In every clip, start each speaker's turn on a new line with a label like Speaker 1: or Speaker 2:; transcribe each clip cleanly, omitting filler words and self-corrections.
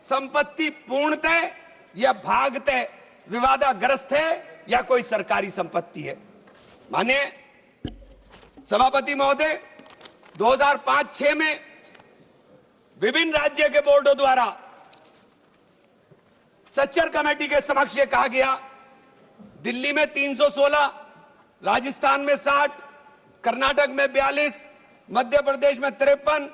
Speaker 1: संपत्ति पूर्णतः या भागतः विवादाग्रस्त है या कोई सरकारी संपत्ति है। माननीय सभापति महोदय, 2005-6 में विभिन्न राज्य के बोर्डों द्वारा सच्चर कमेटी के समक्ष ये कहा गया, दिल्ली में 316, राजस्थान में 60, कर्नाटक में 42, मध्य प्रदेश में 53,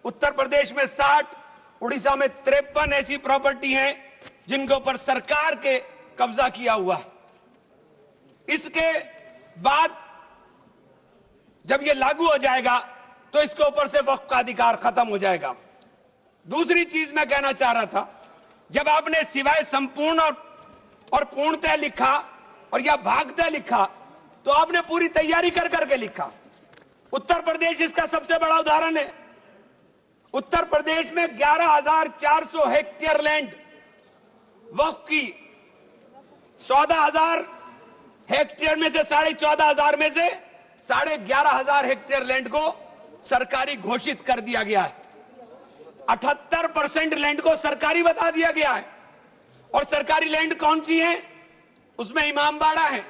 Speaker 1: उत्तर प्रदेश में 60, उड़ीसा में 53 ऐसी प्रॉपर्टी हैं जिनके ऊपर सरकार के कब्जा किया हुआ है। इसके बाद जब ये लागू हो जाएगा तो इसके ऊपर से वक्फ का अधिकार खत्म हो जाएगा। दूसरी चीज मैं कहना चाह रहा था, जब आपने सिवाय संपूर्ण और पूर्णतः लिखा और या भागतः लिखा तो आपने पूरी तैयारी कर करके लिखा। उत्तर प्रदेश इसका सबसे बड़ा उदाहरण है। उत्तर प्रदेश में 11,400 हेक्टेयर लैंड वक्फ की, 14,000 हेक्टेयर में से 14,500 में से 11,500 हेक्टेयर लैंड को सरकारी घोषित कर दिया गया है। 78% लैंड को सरकारी बता दिया गया है। और सरकारी लैंड कौन सी है? उसमें इमामबाड़ा है,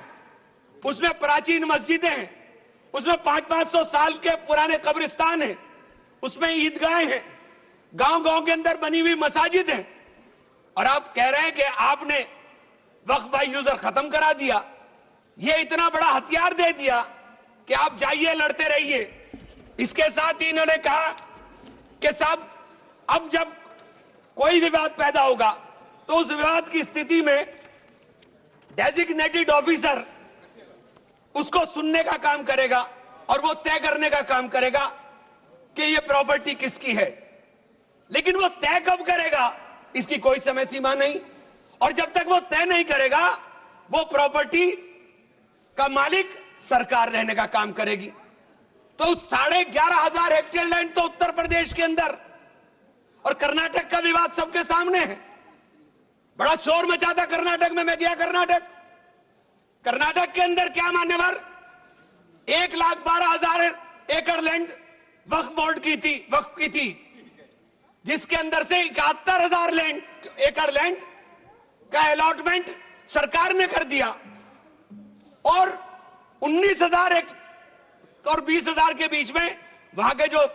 Speaker 1: उसमें प्राचीन मस्जिदें हैं, उसमें 500-500 साल के पुराने कब्रिस्तान हैं, उसमें ईदगाहें हैं, गांव-गांव के अंदर बनी हुई मसाजिद हैं। और आप कह रहे हैं कि आपने वक्फ बाय यूजर खत्म करा दिया। ये इतना बड़ा हथियार दे दिया कि आप जाइए लड़ते रहिए। इसके साथ ही इन्होंने कहा कि साहब अब जब कोई विवाद पैदा होगा तो उस विवाद की स्थिति में डेजिग्नेटेड ऑफिसर उसको सुनने का काम करेगा और वो तय करने का काम करेगा कि ये प्रॉपर्टी किसकी है। लेकिन वो तय कब करेगा इसकी कोई समय सीमा नहीं, और जब तक वो तय नहीं करेगा वो प्रॉपर्टी का मालिक सरकार रहने का काम करेगी। तो 11,500 हेक्टेयर लैंड तो उत्तर प्रदेश के अंदर, और कर्नाटक का विवाद सबके सामने है। बड़ा शोर मचा था कर्नाटक में, मैं गया कर्नाटक के अंदर क्या मान्यवर 1,12,000 एकड़ लैंड वक्फ बोर्ड की थी, वक्फ की थी, जिसके अंदर से 71,000 एकड़ लैंड का अलॉटमेंट सरकार ने कर दिया, और 19,000 और 20,000 के बीच में वहां के जो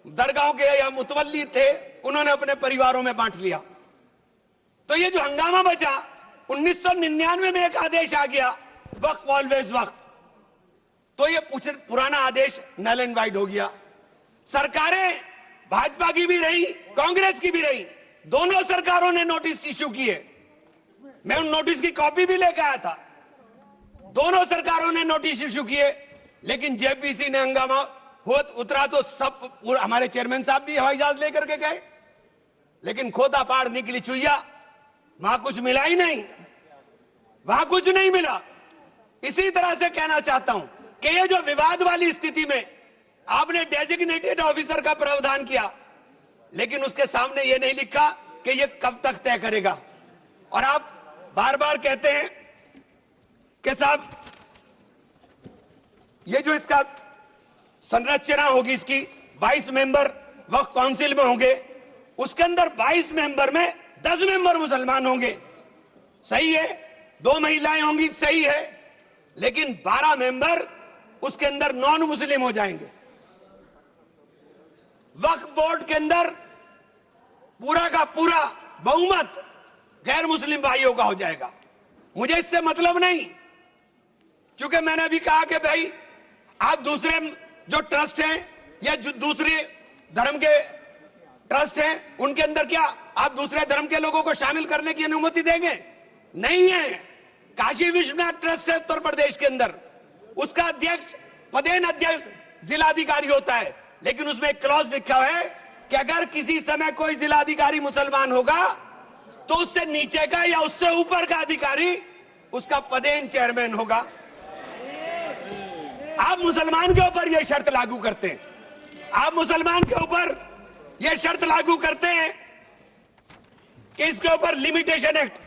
Speaker 1: दरगाहों के या मुतवल्ली थे उन्होंने अपने परिवारों में बांट लिया। तो ये जो हंगामा बचा, 1999 में एक आदेश आ गया, वक्फ ऑलवेज वक्फ, तो ये पुराना आदेश नल एंड वाइड हो गया। सरकारें भाजपा की भी रही, कांग्रेस की भी रही, दोनों सरकारों ने नोटिस इश्यू किए। मैं उन नोटिस की कॉपी भी लेकर आया था। दोनों सरकारों ने नोटिस इश्यू किए, लेकिन जेपीसी ने हंगामा उतरा तो सब, हमारे चेयरमैन साहब भी हवाई जहाज लेकर के गए, लेकिन खोदा पहाड़ निकली चुईया, वहां कुछ मिला ही नहीं, वहां कुछ नहीं मिला। इसी तरह से कहना चाहता हूं कि ये जो विवाद वाली स्थिति में आपने डेजिग्नेटेड ऑफिसर का प्रावधान किया, लेकिन उसके सामने ये नहीं लिखा कि ये कब तक तय करेगा। और आप बार बार कहते हैं कि साहब ये जो इसका संरचना होगी, इसकी 22 मेंबर वक्फ काउंसिल में होंगे, उसके अंदर 22 मेंबर में 10 मेंबर मुसलमान होंगे, सही है, 2 महिलाएं होंगी, सही है, लेकिन 12 मेंबर उसके अंदर नॉन मुस्लिम हो जाएंगे। वक्फ बोर्ड के अंदर पूरा का पूरा बहुमत गैर मुस्लिम भाइयों का हो जाएगा। मुझे इससे मतलब नहीं, क्योंकि मैंने अभी कहा कि भाई आप दूसरे जो ट्रस्ट हैं या जो दूसरे धर्म के ट्रस्ट हैं उनके अंदर क्या आप दूसरे धर्म के लोगों को शामिल करने की अनुमति देंगे? नहीं है। काशी विश्वनाथ ट्रस्ट है उत्तर प्रदेश के अंदर, उसका अध्यक्ष पदेन अध्यक्ष जिलाधिकारी होता है, लेकिन उसमें एक क्लॉज लिखा है कि अगर किसी समय कोई जिलाधिकारी मुसलमान होगा तो उससे नीचे का या उससे ऊपर का अधिकारी उसका पदेन चेयरमैन होगा। आप मुसलमान के ऊपर यह शर्त लागू करते हैं, आप मुसलमान के ऊपर यह शर्त लागू करते हैं कि इसके ऊपर लिमिटेशन एक्ट,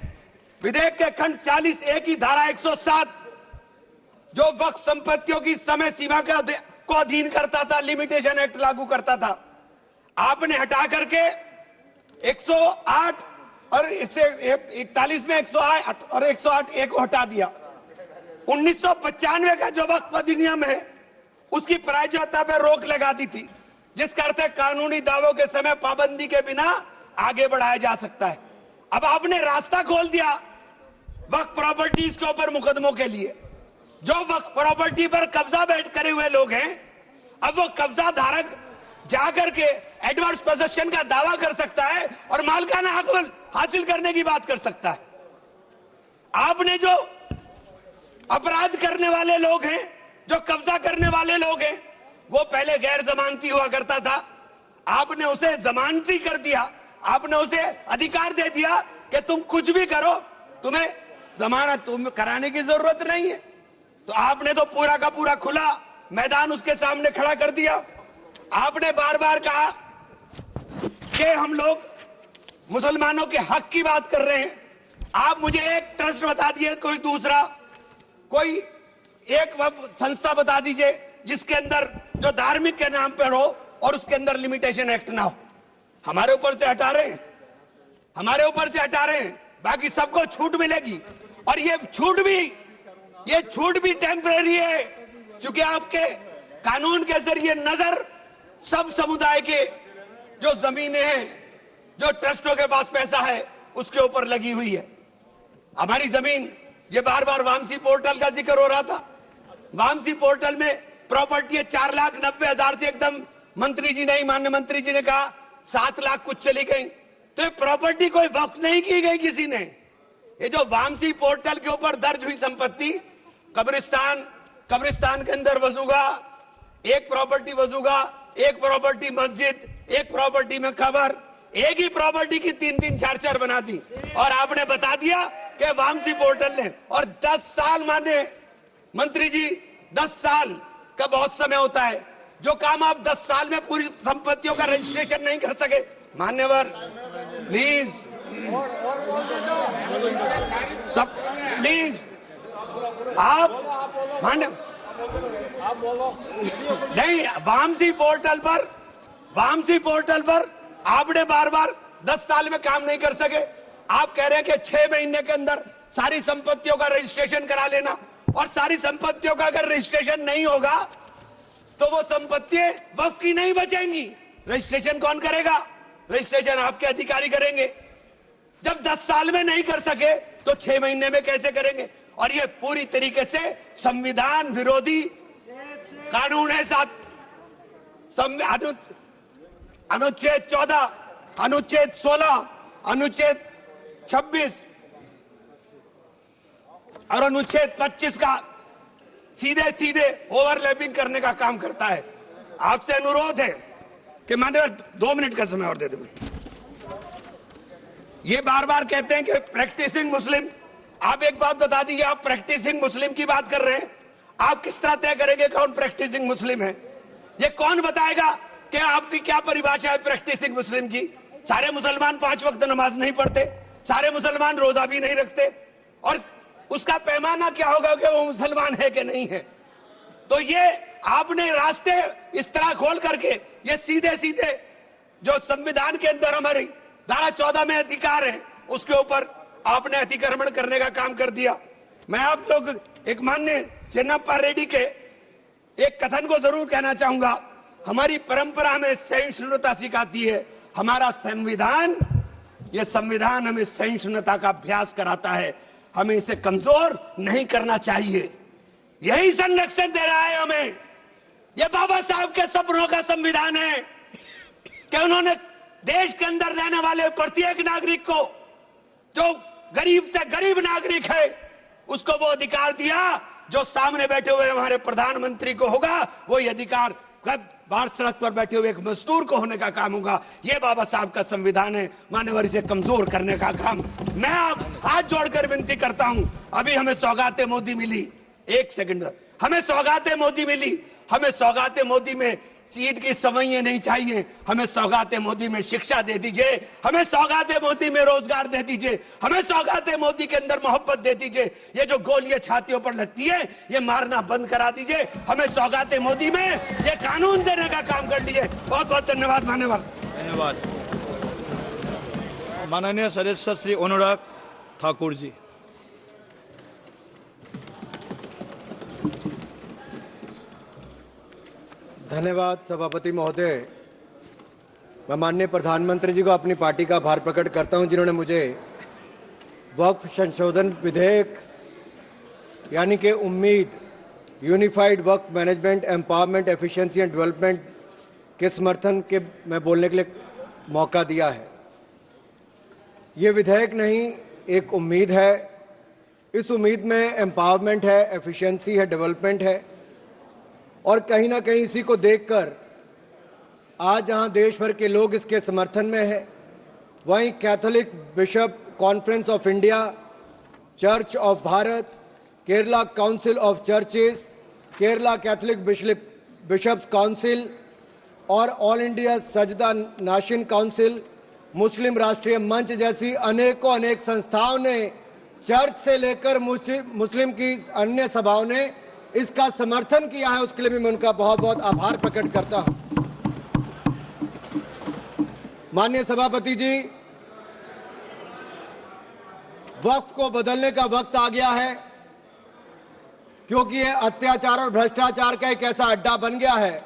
Speaker 1: विधेयक के खंड 40A की धारा 107 जो वक्फ संपत्तियों की समय सीमा को अधीन करता था, लिमिटेशन एक्ट लागू करता था, आपने हटा करके 108 और इससे 41 में 108 और 108 एक हटा दिया। 1995 का जो वक्फ अधिनियम है उसकी प्रायज्यता पर रोक लगा दी थी, जिसका अर्थ है कानूनी दावों के समय पाबंदी के बिना आगे बढ़ाया जा सकता है। अब आपने रास्ता खोल दिया वक्फ प्रॉपर्टीज के ऊपर मुकदमों के लिए। जो वक्फ प्रॉपर्टी पर कब्जा बैठ करे हुए लोग हैं, अब वो कब्जा धारक जाकर के एडवर्स पोजेशन का दावा कर सकता है और मालिकाना हक हासिल करने की बात कर सकता है। आपने जो अपराध करने वाले लोग हैं, जो कब्जा करने वाले लोग हैं, वो पहले गैर जमानती हुआ करता था, आपने उसे जमानती कर दिया। आपने उसे अधिकार दे दिया कि तुम कुछ भी करो, तुम्हें जमानत कराने की जरूरत नहीं है। तो आपने तो पूरा का पूरा खुला मैदान उसके सामने खड़ा कर दिया। आपने बार बार कहा कि हम लोग मुसलमानों के हक की बात कर रहे हैं। आप मुझे एक ट्रस्ट बता दिए, कोई दूसरा, कोई एक संस्था बता दीजिए जिसके अंदर जो धार्मिक के नाम पर हो और उसके अंदर लिमिटेशन एक्ट ना हो। हमारे ऊपर से हटा रहे हैं, हमारे ऊपर से हटा रहे हैं, बाकी सबको छूट मिलेगी। और ये छूट भी टेम्परेरी है, क्योंकि आपके कानून के जरिए नजर सब समुदाय के जो जमीनें हैं, जो ट्रस्टों के पास पैसा है, उसके ऊपर लगी हुई है। हमारी जमीन, ये बार बार वामसी पोर्टल का जिक्र हो रहा था। वामसी पोर्टल में प्रॉपर्टी है 4,90,000 से एकदम मंत्री जी ने, माननीय मंत्री जी ने कहा 7 लाख कुछ चली गई। तो ये प्रॉपर्टी कोई वक्त नहीं की गई किसी ने। ये जो वामसी पोर्टल के ऊपर दर्ज हुई संपत्ति, कब्रिस्तान के अंदर वसूगा, एक प्रॉपर्टी वसूगा, एक प्रॉपर्टी मस्जिद, एक प्रॉपर्टी में कब्र, एक ही प्रॉपर्टी की 3-3, 4-4 बना दी। और आपने बता दिया कि वामसी पोर्टल ने, और 10 साल माने मंत्री जी, 10 साल का बहुत समय होता है। जो काम आप 10 साल में पूरी संपत्तियों का रजिस्ट्रेशन नहीं कर सके, मान्यवर प्लीज सब प्लीज आप मान्य नहीं, वामसी पोर्टल पर आपने बार बार 10 साल में काम नहीं कर सके। आप कह रहे हैं कि 6 महीने के अंदर सारी संपत्तियों का रजिस्ट्रेशन करा लेना, और सारी संपत्तियों का अगर रजिस्ट्रेशन नहीं होगा तो वो संपत्तियां वक्फ की नहीं बचेंगी। रजिस्ट्रेशन कौन करेगा? रजिस्ट्रेशन आपके अधिकारी करेंगे। जब 10 साल में नहीं कर सके तो 6 महीने में कैसे करेंगे? और ये पूरी तरीके से संविधान विरोधी कानून है। साथ अनुच्छेद 14, अनुच्छेद 16, अनुच्छेद 26 और अनुच्छेद 25 का सीधे सीधे ओवरलैपिंग करने का काम करता है। आपसे अनुरोध है कि माननीय 2 मिनट का समय और दे दें। ये बार बार कहते हैं कि प्रैक्टिसिंग मुस्लिम। आप एक बात बता दीजिए, आप प्रैक्टिसिंग मुस्लिम की बात कर रहे हैं, आप किस तरह तय करेंगे कौन प्रैक्टिसिंग मुस्लिम है? ये कौन बताएगा कि आपकी क्या परिभाषा है प्रैक्टिसिंग मुस्लिम की? सारे मुसलमान 5 वक्त नमाज नहीं पढ़ते, सारे मुसलमान रोजा भी नहीं रखते, और उसका पैमाना क्या होगा कि वो मुसलमान है कि नहीं है? तो ये आपने रास्ते इस तरह खोल करके ये सीधे सीधे जो संविधान के अंदर हमारी धारा 14 में अधिकार है, उसके ऊपर आपने अतिक्रमण करने का काम कर दिया। मैं आप लोग एक माननीय चिन्नप्पा रेड्डी के एक कथन को जरूर कहना चाहूंगा। हमारी परंपरा में सहिष्णुता सिखाती है, हमारा संविधान, ये संविधान हमें सहिष्णुता का अभ्यास कराता है। हमें इसे कमजोर नहीं करना चाहिए। यही संरक्षण दे रहा है हमें। यह बाबा साहब के सपनों का संविधान है कि उन्होंने देश के अंदर रहने वाले प्रत्येक नागरिक को, जो गरीब से गरीब नागरिक है, उसको वो अधिकार दिया जो सामने बैठे हुए हमारे प्रधानमंत्री को होगा। वो ये अधिकार बाहर सड़क पर बैठे हुए एक मजदूर को होने का काम होगा। ये बाबा साहब का संविधान है। मान्यवर, इसे कमजोर करने का काम मैं आप हाथ जोड़कर विनती करता हूं। अभी हमें सौगाते मोदी मिली, 1 सेकंड, हमें सौगाते मोदी मिली। हमें सौगाते मोदी में ईद की सवैयां नहीं चाहिए, हमें सौगाते मोदी में शिक्षा दे दीजिए, हमें सौगाते मोदी में रोजगार दे दीजिए, हमें सौगाते मोदी के अंदर मोहब्बत दे दीजिए। ये जो गोलियां छातियों पर लगती है, ये मारना बंद करा दीजिए। हमें सौगाते मोदी में ये कानून देने का काम कर लीजिए। बहुत बहुत धन्यवाद। मान्यवर, धन्यवाद।
Speaker 2: माननीय सदस्य श्री अनुराग ठाकुर जी।
Speaker 3: धन्यवाद सभापति महोदय। मैं माननीय प्रधानमंत्री जी को अपनी पार्टी का आभार प्रकट करता हूं, जिन्होंने मुझे वक्फ संशोधन विधेयक यानी कि उम्मीद unified Waqf management empowerment efficiency and development के समर्थन के में बोलने के लिए मौका दिया है। ये विधेयक नहीं, एक उम्मीद है। इस उम्मीद में एम्पावरमेंट है, एफिशिएंसी है, डेवलपमेंट है, और कहीं ना कहीं इसी को देखकर आज जहां देश भर के लोग इसके समर्थन में है, वहीं Catholic Bishop Conference of India, Church of Bharat, Kerala Council of Churches, Kerala Catholic Bishops Council और ऑल इंडिया सजदा नाशन काउंसिल, मुस्लिम राष्ट्रीय मंच जैसी अनेक संस्थाओं ने, चर्च से लेकर मुस्लिम की अन्य सभाओं ने इसका समर्थन किया है। उसके लिए भी मैं उनका बहुत बहुत आभार प्रकट करता हूं। माननीय सभापति जी, वक्फ को बदलने का वक्त आ गया है, क्योंकि यह अत्याचार और भ्रष्टाचार का एक ऐसा अड्डा बन गया है।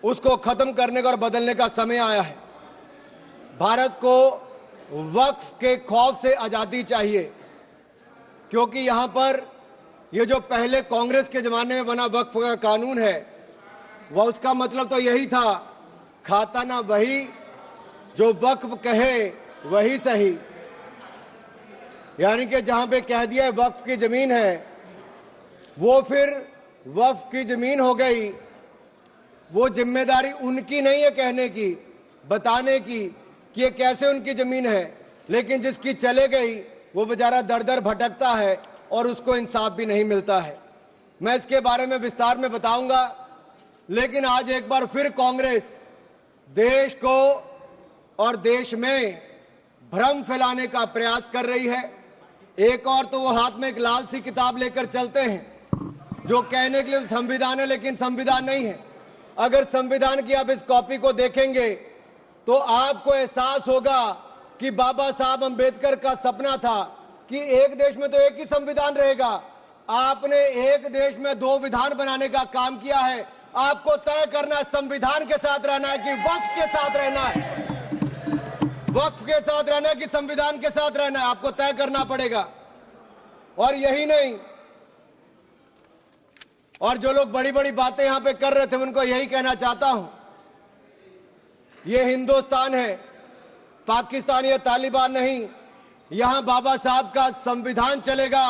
Speaker 3: उसको खत्म करने का और बदलने का समय आया है। भारत को वक्फ के खौफ से आजादी चाहिए, क्योंकि यहां पर ये जो पहले कांग्रेस के जमाने में बना वक्फ का कानून है, वह उसका मतलब तो यही था, खाता ना वही जो वक्फ कहे वही सही। यानी कि जहां पे कह दिया है वक्फ की जमीन है, वो फिर वक्फ की जमीन हो गई। वो जिम्मेदारी उनकी नहीं है कहने की, बताने की कि ये कैसे उनकी जमीन है, लेकिन जिसकी चले गई वो बेचारा दर दर भटकता है और उसको इंसाफ भी नहीं मिलता है। मैं इसके बारे में विस्तार में बताऊंगा, लेकिन आज एक बार फिर कांग्रेस देश को और देश में भ्रम फैलाने का प्रयास कर रही है। एक और तो वो हाथ में एक लाल सी किताब लेकर चलते हैं, जो कहने के लिए संविधान है लेकिन संविधान नहीं है। अगर संविधान की आप इस कॉपी को देखेंगे तो आपको एहसास होगा कि बाबा साहब अंबेडकर का सपना था कि एक देश में तो एक ही संविधान रहेगा। आपने एक देश में दो विधान बनाने का काम किया है। आपको तय करना संविधान के साथ रहना है कि वक्फ के साथ रहना है, वक्फ के साथ रहना है कि संविधान के साथ रहना है, आपको तय करना पड़ेगा। और यही नहीं, और जो लोग बड़ी बड़ी बातें यहां पे कर रहे थे, उनको यही कहना चाहता हूं, ये हिंदुस्तान है, पाकिस्तान या तालिबान नहीं। यहां बाबा साहब का संविधान चलेगा,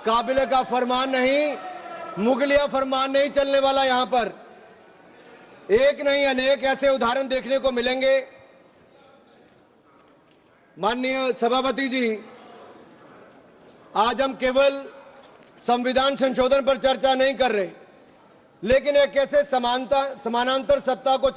Speaker 3: काबिले का फरमान नहीं, मुगलिया फरमान नहीं चलने वाला। यहां पर एक नहीं अनेक ऐसे उदाहरण देखने को मिलेंगे। माननीय सभापति जी, आज हम केवल संविधान संशोधन पर चर्चा नहीं कर रहे, लेकिन एक ऐसे समानांतर सत्ता को